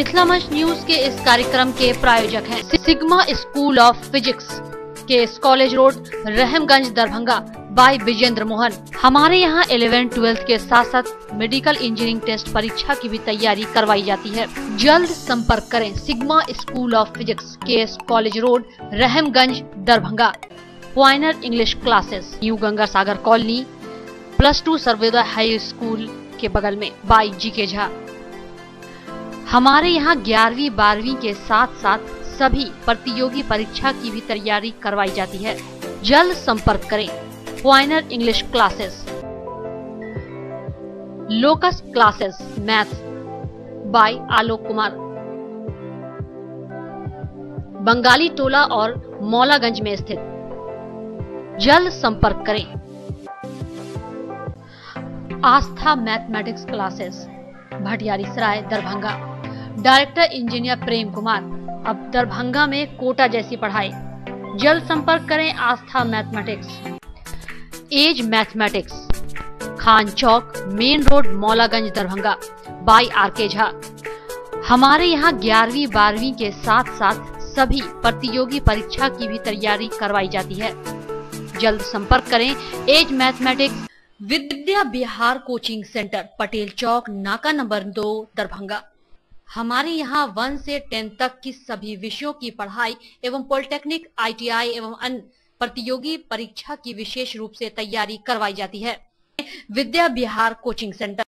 मिथिला मंच न्यूज के इस कार्यक्रम के प्रायोजक हैं सिग्मा स्कूल ऑफ फिजिक्स के college road, Rahamganj, Darbhanga by Vijendra Mohan. हमारे यहाँ 11, 12 के साथ साथ मेडिकल इंजीनियरिंग टेस्ट परीक्षा की भी तैयारी करवाई जाती है। जल्द संपर्क करें सिग्मा स्कूल ऑफ फिजिक्स के college road, Rahamganj, Darbhanga. Final English classes new Ganga Sagar colony, +2 Sarvodaya high school के बगल में, बाय जी.के. झा। हमारे यहाँ 11वीं 12वीं के साथ साथ सभी प्रतियोगी परीक्षा की भी तैयारी करवाई जाती है। जल्द संपर्क करें। Final English classes, Locus classes math by Alok Kumar, Bangali Tola और मौलागंज में स्थित। जल्द संपर्क करें। Astha mathematics classes, Bhatiyari Sarai, Darbhanga. Director engineer Prem Kumar. अब दरभंगा में कोटा जैसी पढ़ाई। जल्द संपर्क करें Astha mathematics. Age mathematics, Khan Chowk, main road, Maulaganj, Darbhanga by R K. Jha. हमारे यहाँ 11वीं 12वीं के साथ साथ सभी प्रतियोगी परीक्षा की भी तैयारी करवाई जाती है। जल्द संपर्क करें। As mathematics, Vidya Bihar coaching centre, Patel चौक, नाका नंबर 2, दरभंगा। हमारे यहाँ 1 से 10 तक की सभी विषयों की पढ़ाई एवं पॉलिटेक्निक, ITI एवं अन्य प्रतियोगी परीक्षा की विशेष रूप से तैयारी करवाई जाती है। Vidya Bihar coaching centre.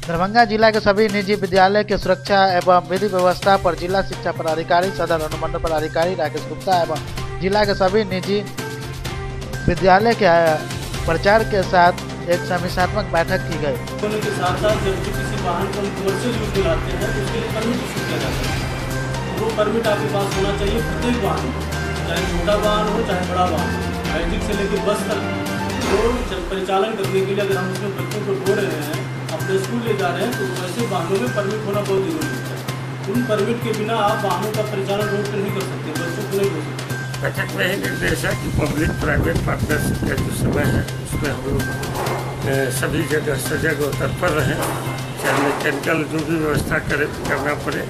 दरभंगा जिला के सभी निजी विद्यालय के सुरक्षा एवं विधि व्यवस्था पर जिला शिक्षा पदाधिकारी, सदर अनुमंडल पदाधिकारी राकेश गुप्ता एवं जिला के सभी निजी विद्यालय के प्रचार के साथ एक समीक्षात्मक बैठक की गई। के साथ साथ जब किसी वाहन को कमर्शियल यूज में लाते हैं तो उसके लिए परमिट इशू किया जाता है। वो परमिट आपके पास होना चाहिए प्रत्येक वाहन, चाहे छोटा वाहन हो चाहे बड़ा वाहन, मैजिक से लेकर बस तक। तो जब परिचालन करने के लिए अगर हम उसमें बच्चों को ढो रहे हैं, अपने स्कूल ले जा रहे हैं, तो वैसे वाहनों में परमिट होना बहुत जरूरी है। उन परमिट के बिना आप वाहनों का परिचालन रोड पर नहीं कर सकते, बच्चों को नहीं ढो सकते। बैठक में ही निर्देश है कि पब्लिक प्राइवेट पार्टनरशिप का जो समय है उसमें हम लोग सभी जगह सजग और तत्पर रहें, चाहे मैकेनिकल जो भी व्यवस्था करना पड़े।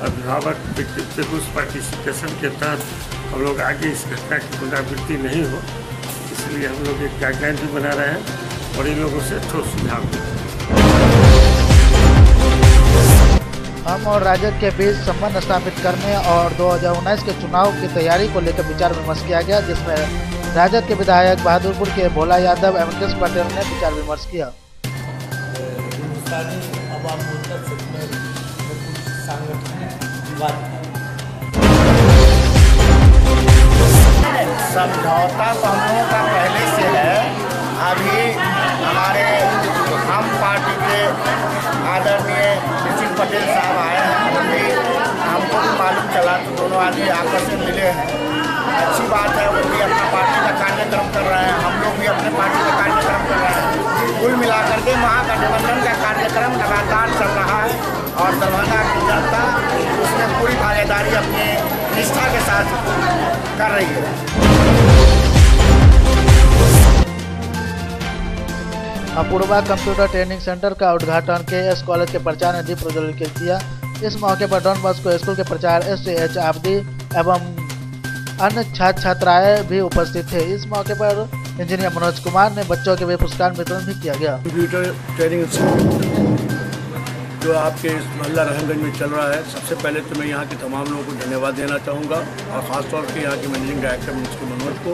अभिभावक पीपुल्स पार्टिसिपेशन के तहत हम लोग आगे इस घटना की पुनरावृत्ति नहीं हो, इसलिए हम लोग एक गाइडलाइन भी बना रहे हैं और इन लोगों से ठोस सुझाव दें। हम और राजद के बीच संबंध स्थापित करने और 2019 के चुनाव की तैयारी को लेकर विचार विमर्श किया गया, जिसमें राजद के विधायक बहादुरपुर के भोला यादव एवं कृष्ण पटेल ने विचार विमर्श किया। समझौता तो हम लोगों का पहले से है। अभी हमारे हम पार्टी के आदरणीय कृष्ण पटेल साहब आए हैं, हमको भी मालूम चला तो दोनों आदमी आकर से मिले हैं। अच्छी बात है, वो भी अपना पार्टी का कार्यक्रम कर रहे हैं, हम लोग भी अपने पार्टी का कार्यक्रम कर रहे हैं। कुल मिलाकर के महागठबंधन का कार्यक्रम लगातार चल रहा है और दरभंगा की जनता उसमें पूरी भागीदारी अपनी निष्ठा के साथ कर रही है। अपूर्वा कंप्यूटर ट्रेनिंग सेंटर का उद्घाटन KS कॉलेज के प्रचार दीप प्रज्वलित किया। इस मौके पर डॉन बॉस्को स्कूल के प्राचार्य SH आबदी एवं अन्य छात्र छात्राएं भी उपस्थित थे। इस मौके पर इंजीनियर मनोज कुमार ने बच्चों के भी पुरस्कार वितरण भी किया गया। कंप्यूटर ट्रेनिंग जो आपके इस मोहल्ला रहमगंज में चल रहा है, सबसे पहले तो मैं यहाँ के तमाम लोगों को धन्यवाद देना चाहूँगा और ख़ासतौर पर यहाँ के मैनेजिंग डायरेक्टर मिस्टर मनोज को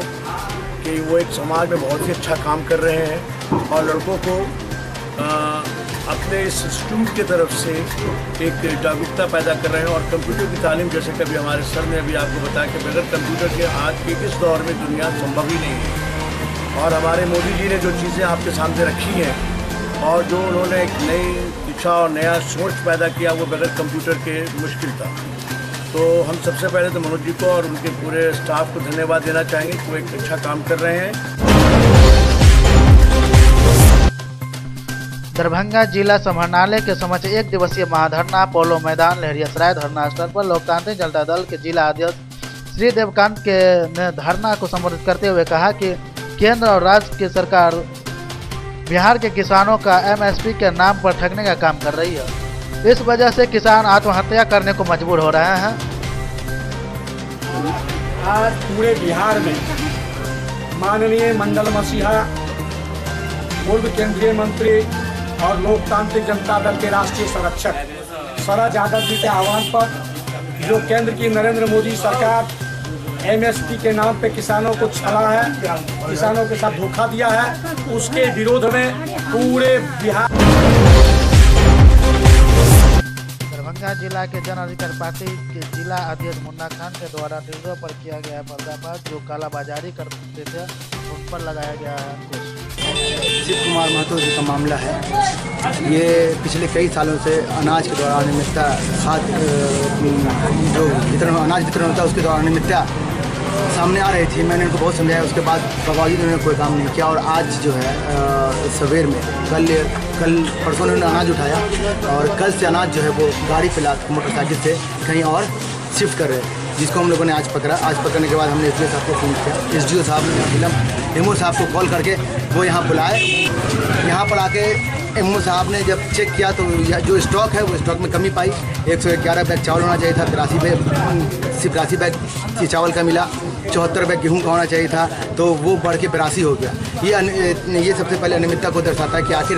कि वो एक समाज में बहुत ही अच्छा काम कर रहे हैं और लड़कों को अपने इस इंस्टीट्यूट की तरफ से एक जागरूकता पैदा कर रहे हैं। और कंप्यूटर की तालीम, जैसे कभी हमारे सर ने अभी आपको बताया कि बगैर कंप्यूटर के आज के इस दौर में दुनिया संभव ही नहीं है। और हमारे मोदी जी ने जो चीज़ें आपके सामने रखी हैं और जो उन्होंने एक नई दिशा और नया सोच पैदा किया, वो बगैर कंप्यूटर के मुश्किल था। तो हम सबसे पहले तो मनोज जी को और उनके पूरे स्टाफ को धन्यवाद देना चाहेंगे कि वो एक अच्छा काम कर रहे हैं। दरभंगा जिला समाहरणालय के समक्ष 1 दिवसीय महाधरना पोलो मैदान लहरियासराय धरना स्थल पर लोकतांत्रिक जनता दल के जिला अध्यक्ष श्री देवकांत के ने धरना को संबोधित करते हुए कहा कि केंद्र और राज्य की सरकार बिहार के किसानों का MSP के नाम पर ठगने का काम कर रही है। इस वजह से किसान आत्महत्या करने को मजबूर हो रहे हैं। आज पूरे बिहार में माननीय मंडल मसीहा पूर्व केंद्रीय मंत्री और लोकतांत्रिक जनता दल के राष्ट्रीय संरक्षक शरद यादव जी के आह्वान पर जो केंद्र की नरेंद्र मोदी सरकार MSP के नाम पे किसानों को छला है, किसानों के साथ धोखा दिया है, उसके विरोध में पूरे बिहार। दरभंगा जिला के जन अधिकार पार्टी के जिला अध्यक्ष मुन्ना खान के द्वारा डीलरों पर किया गया पर्दाफाश, जो कालाबाजारी करते थे उन पर लगाया गया है अंकुश। शिव कुमार महतो जी का मामला है। ये पिछले कई सालों से अनाज के दौरान अनियमितता, खाद जो वितरण अनाज वितरण होता है उसके दौरान अनियमितता सामने आ रही थी। मैंने इनको बहुत समझाया, उसके बाद बावजूद उन्होंने कोई काम नहीं किया। और आज जो है सवेर में कल परसों उन्होंने अनाज उठाया और कल से अनाज जो है वो गाड़ी पे लाद मोटरसाइकिल से कहीं और शिफ्ट कर रहे हैं, जिसको हम लोगों ने आज पकड़ा। आज पकड़ने के बाद हमने SDO साहब को फ़ोन किया। SDO साहब ने MO साहब को कॉल करके वो यहाँ बुलाए। यहाँ पर आके MO साहब ने जब चेक किया तो जो स्टॉक है वो स्टॉक में कमी पाई। 111 बैग चावल होना चाहिए था, 83 बैग चावल का मिला। 74 बैग गेहूं का होना चाहिए था, तो वो बढ़ के 82 हो गया। ये सबसे पहले अनियमितता को दर्शाता है कि आखिर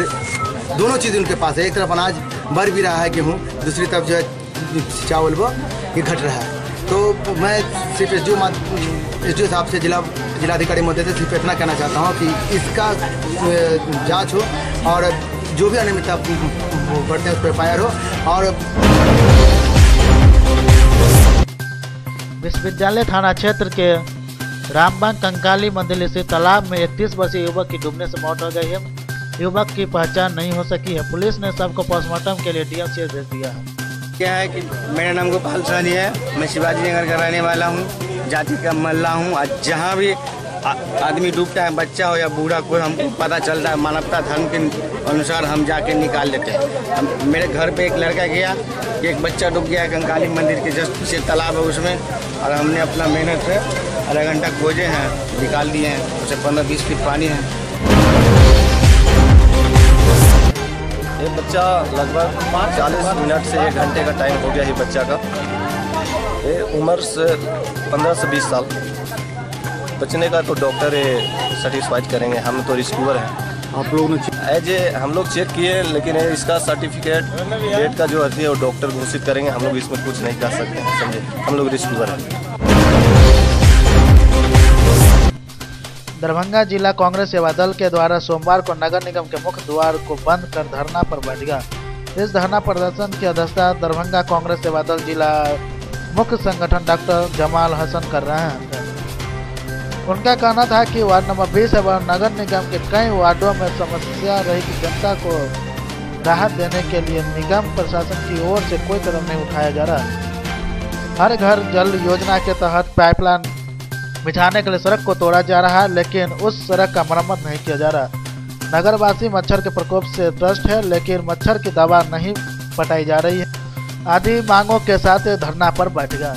दोनों चीज़ें उनके पास है। एक तरफ अनाज बढ़ भी रहा है गेहूँ, दूसरी तरफ जो है चावल वो ये घट रहा है। तो मैं सिर्फ SDO साहब से जिलाधिकारी महोदय से सिर्फ इतना कहना चाहता हूँ कि इसका जांच हो और जो भी अनियमितता बढ़ते हैं उस पर FIR हो। और विश्वविद्यालय थाना क्षेत्र के रामबाग कंकाली मंदिर स्थित तालाब में 31 वर्षीय युवक की डूबने से मौत हो गई है। युवक की पहचान नहीं हो सकी है। पुलिस ने सबको पोस्टमार्टम के लिए DMCH भेज दिया है। क्या है कि मेरा नाम गोपाल सहनी है, मैं शिवाजी नगर का रहने वाला हूँ, जाति का मल्ला हूँ। आज जहाँ भी आदमी डूबता है, बच्चा हो या बूढ़ा, कोई हमको पता चलता है, मानवता धर्म के अनुसार हम जाके निकाल लेते हैं। मेरे घर पे एक लड़का गया, एक बच्चा डूब गया कंकाली मंदिर के जस्ट पीछे तालाब है उसमें, और हमने अपना मेहनत से आधा घंटा खोजे हैं, निकाल दिए हैं। उसे 15-20 फीट पानी है। ये बच्चा लगभग 40 मिनट से 1 घंटे का टाइम हो गया है बच्चा का। ये उम्र से 15 से 20 साल। बचने का तो डॉक्टर सेटिस्फाइड करेंगे, हम तो रिस्क्यूअर हैं। आप लोगों ने एज हम लोग चेक किए, लेकिन इसका सर्टिफिकेट डेट का जो होती है वो डॉक्टर घोषित करेंगे। हम लोग इसमें कुछ नहीं कर सकते हैं, समझे। हम लोग रिस्क्यूअर हैं। दरभंगा जिला कांग्रेस सेवा दल के द्वारा सोमवार को नगर निगम के मुख्य द्वार को बंद कर धरना पर बैठ गया। इस धरना प्रदर्शन की अध्यक्षता दरभंगा कांग्रेस सेवा दल जिला मुख्य संगठन डॉक्टर जमाल हसन कर रहे हैं। उनका कहना था कि वार्ड नंबर 20 एवं नगर निगम के कई वार्डों में समस्या रही कि जनता को राहत देने के लिए निगम प्रशासन की ओर से कोई कदम नहीं उठाया जा रहा। हर घर जल योजना के तहत पाइपलाइन बिछाने के लिए सड़क को तोड़ा जा रहा है, लेकिन उस सड़क का मरम्मत नहीं किया जा रहा। नगरवासी मच्छर के प्रकोप से त्रस्त है, लेकिन मच्छर की दवा नहीं पटाई जा रही है। आदि मांगों के साथ धरना पर बैठ गया।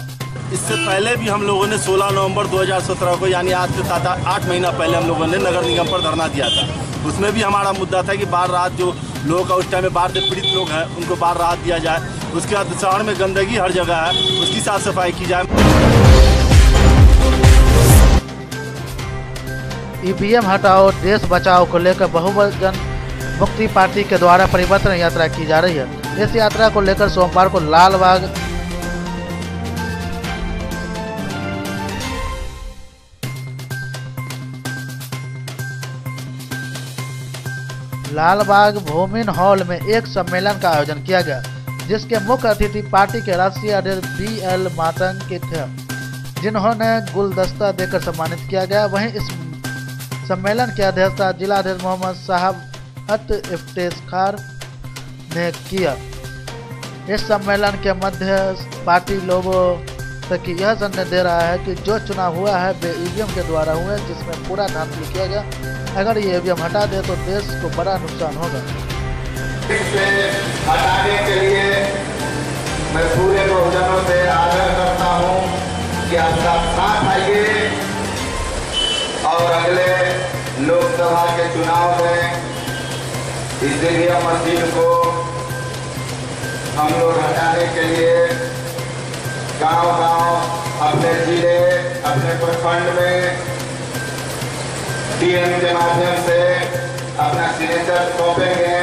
इससे पहले भी हम लोगों ने 16 नवंबर 2017 को, यानी आज से 8 महीना पहले हम लोगों ने नगर निगम पर धरना दिया था। उसमें भी हमारा मुद्दा था कि बाढ़ राहत, जो लोगों का उस टाइम में बाढ़ से पीड़ित लोग हैं उनको बाढ़ राहत दिया जाए। उसके बाद शहर में गंदगी हर जगह है, उसकी साफ सफाई की जाए। EVM हटाओ देश बचाओ को लेकर बहुजन मुक्ति पार्टी के द्वारा परिवर्तन यात्रा की जा रही है। इस यात्रा को लेकर सोमवार को लालबाग भूमिन हॉल में एक सम्मेलन का आयोजन किया गया, जिसके मुख्य अतिथि पार्टी के राष्ट्रीय अध्यक्ष BL मातंग थे, जिन्होंने गुलदस्ता देकर सम्मानित किया गया। वहीं इस सम्मेलन की अध्यक्षता जिलाध्यक्ष मोहम्मद साहब इफ्तेखार ने किया। इस सम्मेलन के मध्य पार्टी लोगों तक यह संदेश दे रहा है कि जो चुनाव हुआ है वे EVM के द्वारा हुए, जिसमें पूरा धांधली किया गया। अगर ये EVM हटा दे तो देश को बड़ा नुकसान होगा। इसे हटाने के लिए मैं पूरे बहुजनों से आग्रह करता हूँ कि आपका साथ आइए और अगले लोकसभा के चुनाव में इसीलिए मस्जिद को हम लोग हटाने के लिए गांव-गांव, अपने जिले, अपने प्रखंड में डीएम के माध्यम से अपना सिग्नेचर सौंपेंगे।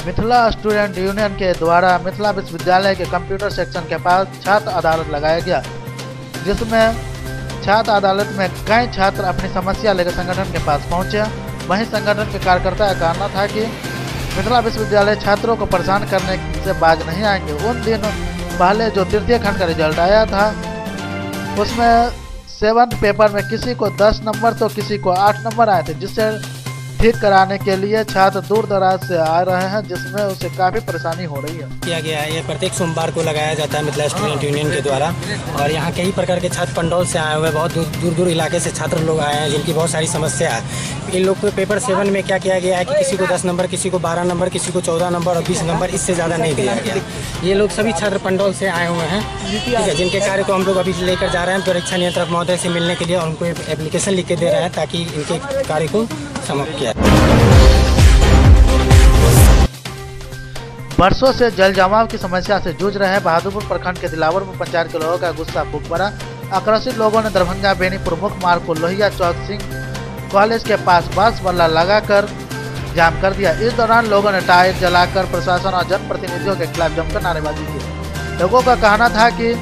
मिथिला स्टूडेंट यूनियन के द्वारा मिथिला विश्वविद्यालय के कंप्यूटर सेक्शन के पास छात्र अदालत लगाया गया, जिसमें छात्र अदालत में कई छात्र अपनी समस्या लेकर संगठन के पास पहुंचे। वहीं संगठन के कार्यकर्ता का कहना था कि मिथिला विश्वविद्यालय छात्रों को परेशान करने से बाज नहीं आएंगे। उन दिन पहले जो तृतीय खंड का रिजल्ट आया था उसमें 7th पेपर में किसी को 10 नंबर तो किसी को 8 नंबर आए थे, जिससे ठीक कराने के लिए छात्र दूर दराज से आ रहे हैं, जिसमें उसे काफ़ी परेशानी हो रही है। किया गया है, ये प्रत्येक सोमवार को लगाया जाता है मिथिला स्टूडेंट यूनियन के द्वारा। और यहाँ कई प्रकार के छात्र पंडौल से आए हुए हैं, बहुत दूर दूर इलाके से छात्र लोग आए हैं जिनकी बहुत सारी समस्या है। इन लोग को पेपर 7 में क्या किया गया है कि किसी को 10 नंबर, किसी को 12 नंबर, किसी को 14 नंबर और 20 नंबर, इससे ज़्यादा नहीं दिया गया। ये लोग सभी छात्र पंडौल से आए हुए हैं, ठीक है, जिनके कार्य को हम लोग अभी लेकर जा रहे हैं परीक्षा नियंत्रक महोदय से मिलने के लिए, और उनको एप्लीकेशन लिख के दे रहे हैं ताकि इनके कार्य को समाप्त किया। वर्षों से जल जमाव की समस्या से जूझ रहे बहादुरपुर प्रखंड के दिलावर में पंचायत के लोगों का गुस्सा फूंक पड़ा। आक्रोशित लोगों ने दरभंगा बेनीपुर मुख्य मार्ग को लोहिया चौक सिंह कॉलेज के पास बांस बल्ला लगाकर जाम कर दिया। इस दौरान लोगों ने टायर जलाकर प्रशासन और जनप्रतिनिधियों के खिलाफ जमकर नारेबाजी की। लोगों का कहना था कि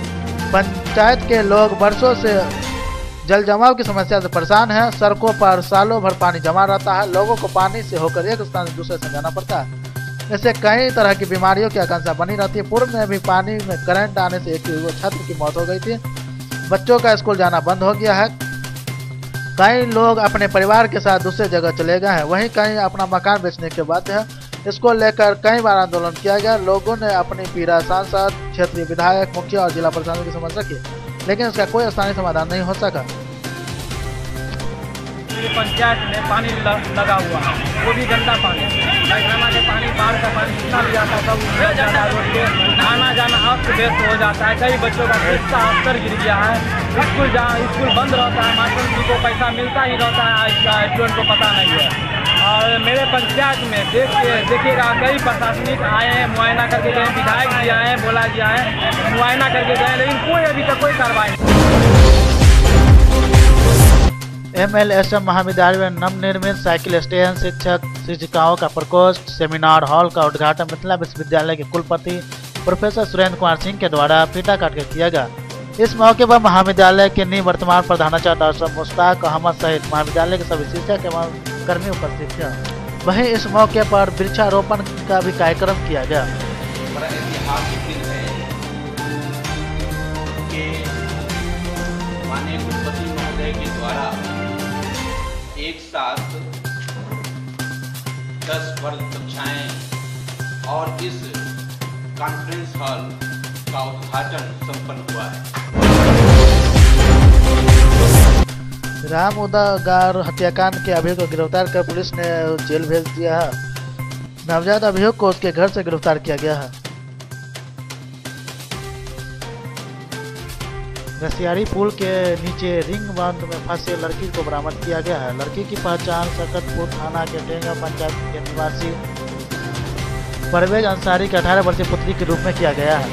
पंचायत के लोग वर्षों से जल जमाव की समस्या से परेशान है। सड़कों पर सालों भर पानी जमा रहता है, लोगों को पानी से होकर एक स्थान से दूसरे स्थान जाना पड़ता है। इससे कई तरह की बीमारियों की आशंका बनी रहती है। पूर्व में भी पानी में करंट आने से एक छात्र की मौत हो गई थी। बच्चों का स्कूल जाना बंद हो गया है। कई लोग अपने परिवार के साथ दूसरे जगह चले गए हैं, वहीं कई अपना मकान बेचने के बाद है। इसको लेकर कई बार आंदोलन किया गया। लोगों ने अपनी पीड़ा सांसद, क्षेत्रीय विधायक, मुखिया और जिला प्रशासन की समझ रखी, लेकिन इसका कोई स्थानीय समाधान नहीं हो सका। पंचायत में पानी लगा हुआ है, वो भी गंदा पानी, पैखाना के पानी, बाढ़ का पानी जितना भी आता है सब रोड पे आना जाना अस्त व्यस्त हो जाता है। कई बच्चों का शिक्षा स्तर गिर गया है। स्कूल बंद रहता है, मास्टर जी को पैसा मिलता ही रहता है, स्टूडेंट को पता नहीं है। और मेरे पंचायत में देखिएगा कई प्रशासनिक आए हैं, मुआयना करके गए, विधायक जी आए हैं, बोला गया है मुआयना करके गए, लेकिन कोई अभी तक कोई कार्रवाई नहीं। MLSM महाविद्यालय में नवनिर्मित साइकिल स्टेशन, शिक्षक शिक्षिकाओं का प्रकोष्ठ, सेमिनार हॉल का उद्घाटन मिथिला विश्वविद्यालय के कुलपति प्रोफेसर सुरेंद्र कुमार सिंह के द्वारा फीता काट कर किया गया। इस मौके पर महाविद्यालय के निवर्तमान प्रधानाचार्य डॉक्टर मुश्ताक अहमद सहित महाविद्यालय के सभी शिक्षक एवं कर्मी उपस्थित थे। वहीं इस मौके पर वृक्षारोपण का भी कार्यक्रम किया गया। ऐतिहासिक दिन है कि माननीय कुलपति महोदय के द्वारा एक साथ 10 वर्ग कक्षाएं और इस कॉन्फ्रेंस हॉल का उद्घाटन संपन्न हुआ है। राम उदागार हत्याकांड के अभियुक्त को गिरफ्तार कर पुलिस ने जेल भेज दिया है। नवजात अभियुक्त को उसके घर से गिरफ्तार किया गया है। रसियारी पुल के नीचे रिंग बांध में फंसे लड़की को बरामद किया गया है। लड़की की पहचान सकतपुर थाना के टेंगा पंचायत के निवासी परवेज अंसारी के 18 वर्षीय पुत्री के रूप में किया गया है।